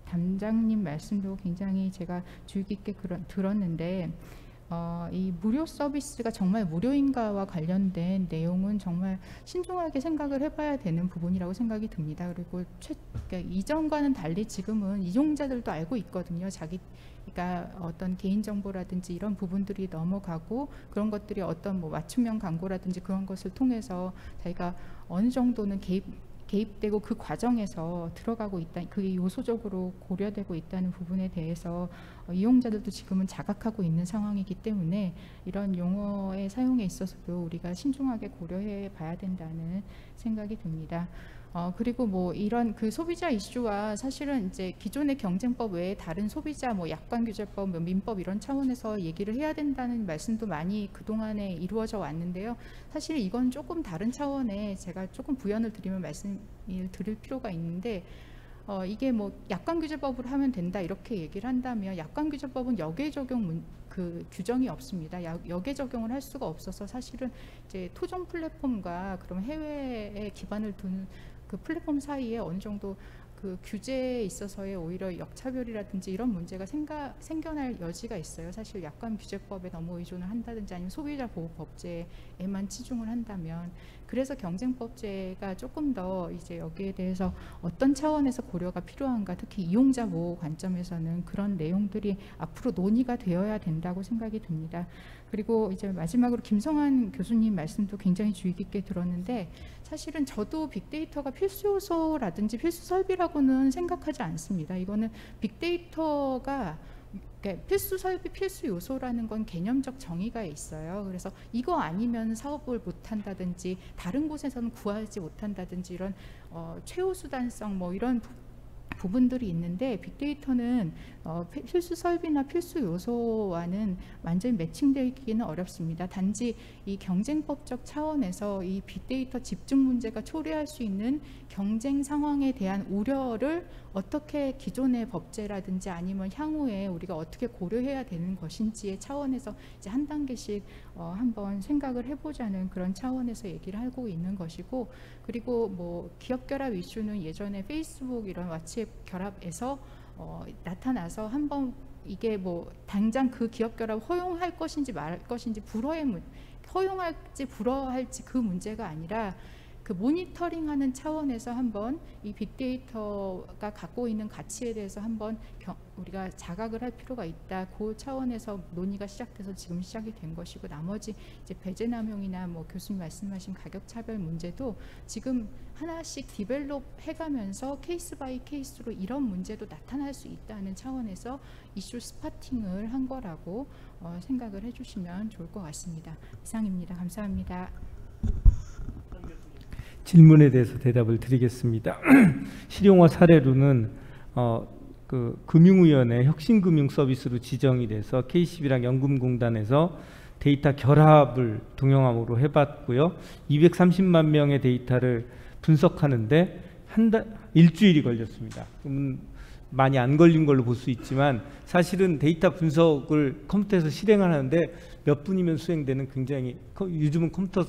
S6: 담장님 말씀도 굉장히 제가 주의 깊게 들었는데, 이 무료 서비스가 정말 무료인가와 관련된 내용은 정말 신중하게 생각을 해봐야 되는 부분이라고 생각이 듭니다. 그리고 그러니까 이전과는 달리 지금은 이용자들도 알고 있거든요. 그러니까 어떤 개인정보라든지 이런 부분들이 넘어가고 그런 것들이 어떤 뭐 맞춤형 광고라든지 그런 것을 통해서 자기가 어느 정도는 개입되고 그 과정에서 들어가고 있다, 그게 요소적으로 고려되고 있다는 부분에 대해서 이용자들도 지금은 자각하고 있는 상황이기 때문에 이런 용어의 사용에 있어서도 우리가 신중하게 고려해 봐야 된다는 생각이 듭니다. 그리고 뭐 이런 그 소비자 이슈와 사실은 이제 기존의 경쟁법 외에 다른 소비자 뭐 약관규제법, 뭐 민법 이런 차원에서 얘기를 해야 된다는 말씀도 많이 그동안에 이루어져 왔는데요. 사실 이건 조금 다른 차원에 제가 조금 부연을 드리면 말씀을 드릴 필요가 있는데, 이게 뭐 약관규제법으로 하면 된다 이렇게 얘기를 한다면 약관규제법은 역외 적용 그 규정이 없습니다. 역외 적용을 할 수가 없어서 사실은 이제 토종 플랫폼과 그럼 해외에 기반을 두는 그 플랫폼 사이에 어느 정도 그 규제에 있어서의 오히려 역차별이라든지 이런 문제가 생겨날 여지가 있어요. 사실 약관 규제법에 너무 의존을 한다든지 아니면 소비자 보호 법제에만 치중을 한다면. 그래서 경쟁법제가 조금 더 이제 여기에 대해서 어떤 차원에서 고려가 필요한가, 특히 이용자 보호 관점에서는 그런 내용들이 앞으로 논의가 되어야 된다고 생각이 듭니다. 그리고 이제 마지막으로 김성환 교수님 말씀도 굉장히 주의 깊게 들었는데, 사실은 저도 빅데이터가 필수 요소라든지 필수 설비라고는 생각하지 않습니다. 이거는 빅데이터가 그러니까 필수 설비, 필수 요소라는 건 개념적 정의가 있어요. 그래서 이거 아니면 사업을 못한다든지 다른 곳에서는 구하지 못한다든지 이런 최후 수단성 뭐 이런 부분들이 있는데, 빅데이터는 필수 설비나 필수 요소와는 완전히 매칭되기는 어렵습니다. 단지 이 경쟁법적 차원에서 이 빅데이터 집중 문제가 초래할 수 있는 경쟁 상황에 대한 우려를 어떻게 기존의 법제라든지 아니면 향후에 우리가 어떻게 고려해야 되는 것인지의 차원에서 이제 한 단계씩 한번 생각을 해보자는 그런 차원에서 얘기를 하고 있는 것이고, 그리고 뭐 기업 결합 이슈는 예전에 페이스북 이런 왓츠앱 결합에서 나타나서 한번 이게 뭐 당장 그 기업 결합 허용할 것인지 말 것인지 불허의 허용할지 불허할지 그 문제가 아니라 그 모니터링하는 차원에서 한번 이 빅데이터가 갖고 있는 가치에 대해서 한번 우리가 자각을 할 필요가 있다. 그 차원에서 논의가 시작돼서 지금 시작이 된 것이고, 나머지 이제 배제 남용이나 뭐 교수님 말씀하신 가격 차별 문제도 지금 하나씩 디벨롭 해가면서 케이스 바이 케이스로 이런 문제도 나타날 수 있다는 차원에서 이슈 스파팅을 한 거라고 생각을 해주시면 좋을 것 같습니다. 이상입니다. 감사합니다.
S7: 질문에 대해서 대답을 드리겠습니다. 실용화 사례로는 그 금융위원회 혁신금융서비스로 지정이 돼서 KCB랑 연금공단에서 데이터 결합을 동영암으로 해봤고요. 230만 명의 데이터를 분석하는데 일주일이 걸렸습니다. 많이 안 걸린 걸로 볼 수 있지만 사실은 데이터 분석을 컴퓨터에서 실행을 하는데 몇 분이면 수행되는, 굉장히 요즘은 컴퓨터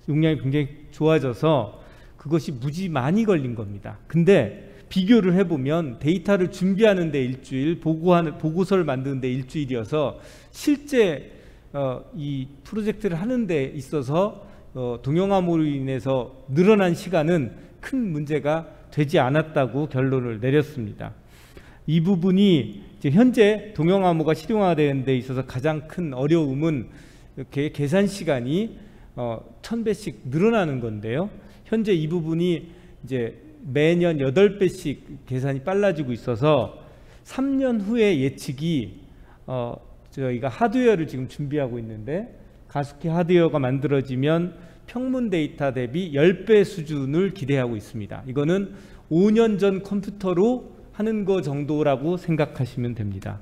S7: 용량이 굉장히 좋아져서 그것이 무지 많이 걸린 겁니다. 근데 비교를 해보면 데이터를 준비하는 데 일주일, 보고서를 만드는 데 일주일이어서 실제 이 프로젝트를 하는 데 있어서 동영암으로 인해서 늘어난 시간은 큰 문제가 되지 않았다고 결론을 내렸습니다. 이 부분이 이제 현재 동영암호가 실용화되는 데 있어서 가장 큰 어려움은 이렇게 계산 시간이 1000배씩 늘어나는 건데요. 현재 이 부분이 이제 매년 8배씩 계산이 빨라지고 있어서 3년 후의 예측이 저희가 하드웨어를 지금 준비하고 있는데, 가속기 하드웨어가 만들어지면 평문 데이터 대비 10배 수준을 기대하고 있습니다. 이거는 5년 전 컴퓨터로 하는 거 정도라고 생각하시면 됩니다.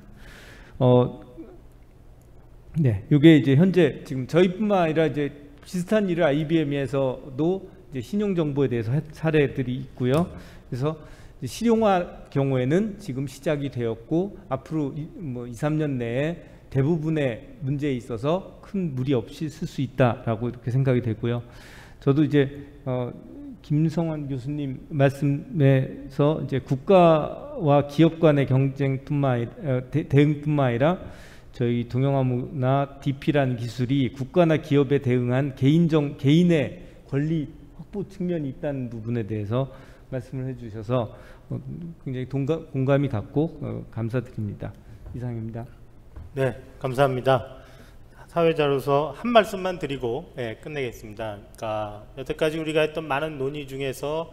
S7: 네, 이게 이제 현재 지금 저희뿐만 아니라 이제 비슷한 일을 IBM에서도 이제 신용 정보에 대해서 사례들이 있고요. 그래서 실용화 경우에는 지금 시작이 되었고 앞으로 뭐 2, 3년 내에 대부분의 문제에 있어서 큰 무리 없이 쓸 수 있다라고 이렇게 생각이 되고요. 저도 이제 김성환 교수님 말씀에서 이제 국가와 기업 간의 경쟁뿐만 아니라 대응뿐만 아니라 저희 동영암호나 DP라는 기술이 국가나 기업에 대응한 개인의 권리 확보 측면이 있다는 부분에 대해서 말씀을 해주셔서 굉장히 공감이 갔고 감사드립니다. 이상입니다.
S1: 네, 감사합니다. 사회자로서 한 말씀만 드리고 끝내겠습니다. 그러니까 여태까지 우리가 했던 많은 논의 중에서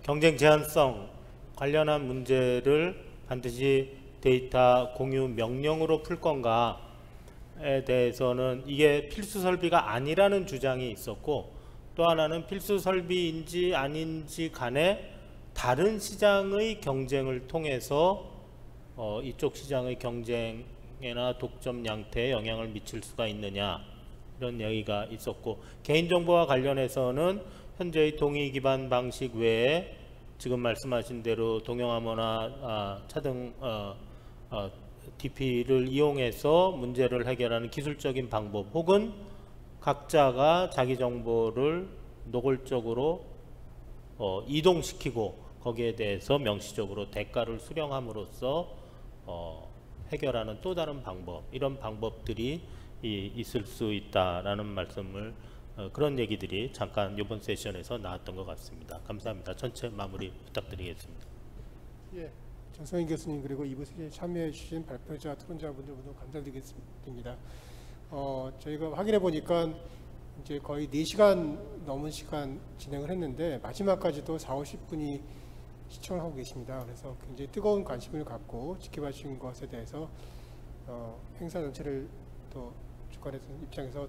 S1: 경쟁 제한성 관련한 문제를 반드시 데이터 공유 명령으로 풀 건가에 대해서는 이게 필수 설비가 아니라는 주장이 있었고, 또 하나는 필수 설비인지 아닌지 간에 다른 시장의 경쟁을 통해서 이쪽 시장의 경쟁이나 독점 양태에 영향을 미칠 수가 있느냐, 이런 얘기가 있었고, 개인정보와 관련해서는 현재의 동의 기반 방식 외에 지금 말씀하신 대로 동영암호나 차등 DP를 이용해서 문제를 해결하는 기술적인 방법, 혹은 각자가 자기 정보를 노골적으로 이동시키고 거기에 대해서 명시적으로 대가를 수령함으로써 해결하는 또 다른 방법, 이런 방법들이 있을 수 있다라는 말씀을 그런 얘기들이 잠깐 이번 세션에서 나왔던 것 같습니다. 감사합니다. 전체 마무리 부탁드리겠습니다.
S8: 예, 정성인 교수님 그리고 이부 세션에 참여해 주신 발표자, 토론자분들 모두 감사드리겠습니다. 저희가 확인해 보니까 이제 거의 4시간 넘은 시간 진행을 했는데 마지막까지도 40-50분이 시청을 하고 계십니다. 그래서 굉장히 뜨거운 관심을 갖고 지켜봐 주신 것에 대해서 행사 전체를 또 주관해서 입장에서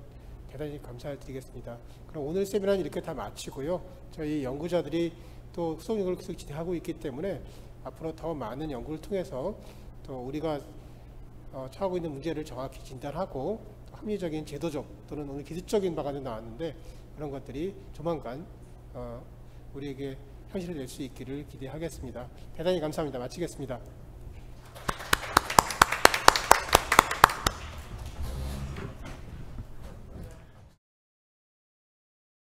S8: 대단히 감사드리겠습니다. 그럼 오늘 세미나는 이렇게 다 마치고요. 저희 연구자들이 또 후속 연구를 계속 진행하고 있기 때문에 앞으로 더 많은 연구를 통해서 또 우리가 처하고 있는 문제를 정확히 진단하고 합리적인 제도적 또는 오늘 기술적인 방안이 나왔는데 그런 것들이 조만간 우리에게 현실을 낼 수 있기를 기대하겠습니다. 대단히 감사합니다. 마치겠습니다.